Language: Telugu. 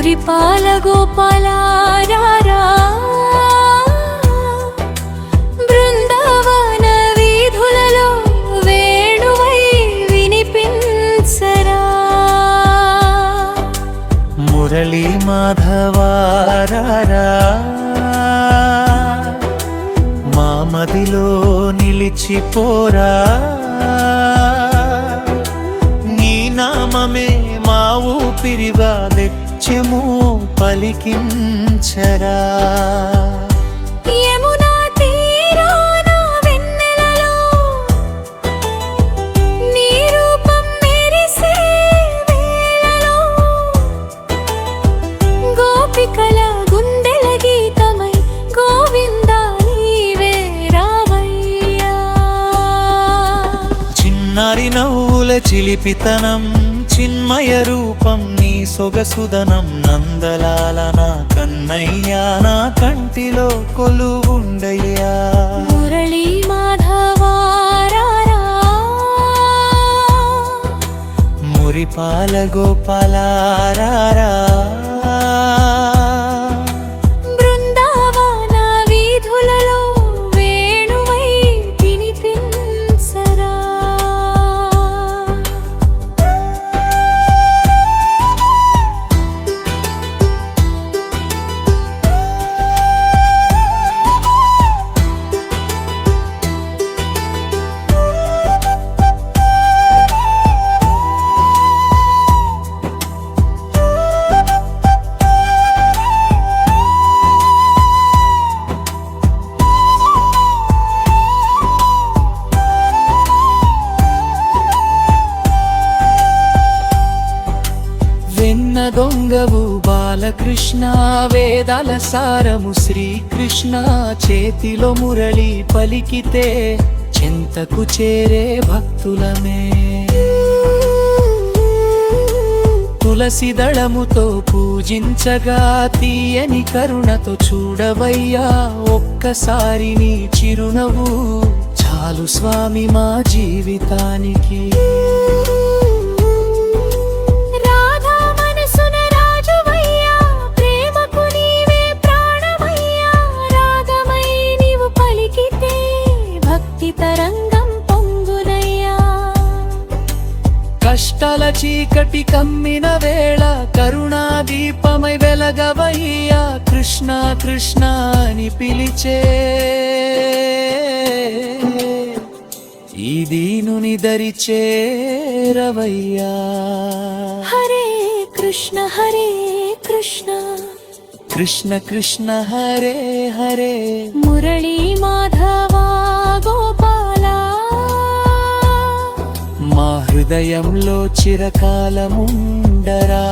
మురిపాల గోపాలారా బృందావన వీధులలో వేణువై వినిపించరా మురళీ మాధవారా మా మదిలో నిలిచిపోరా నీ నామమే మా ఊపిరిగా నిత్యము పలికించరా యమునా తీరాన వెన్నెలలో నీ రూపం మెరిసే వేళలో గోపికల గుండెల గీతమై గోవిందా నీవే రావయ్యా చిన్నారి నవ్వుల చిలిపితనం చిన్మయ రూపం నీ సొగసుదనం నందలాల నా కన్నయ్యా నా కంటిలో కొలువుండయ్యా మురళీ మాధవారా మురిపాల గోపాలారా బృందావన వీధులలో వేణువై వినిపించరా వెన్న దొంగవు బాలకృష్ణ వేదాల సారము శ్రీకృష్ణ చేతిలో మురళి పలికితే చింతకు చేరే భక్తులమే తులసి దళముతో పూజించగా తీయని కరుణతో చూడవయ్యా ఒక్కసారి నీ చిరునవ్వు చాలు స్వామి మా జీవితానికి రాధా మనసున రాజువయ్యా ప్రేమకు నీవే ప్రాణమయ్యా రాగమై నీవు పలికితే భక్తి తరంగం పొంగునయ్యా కష్టాల చీకటి కమ్మిన వేళ కరుణా దీపమై వెలగవయ్యా కృష్ణ కృష్ణ అని పిలిచే ఈ దీనుని దరి చేరవయ్యా హరే కృష్ణ కృష్ణ కృష్ణ హరే హరే మురళీ మాధవా గోపాలా మా హృదయంలో చిరకాలముండరా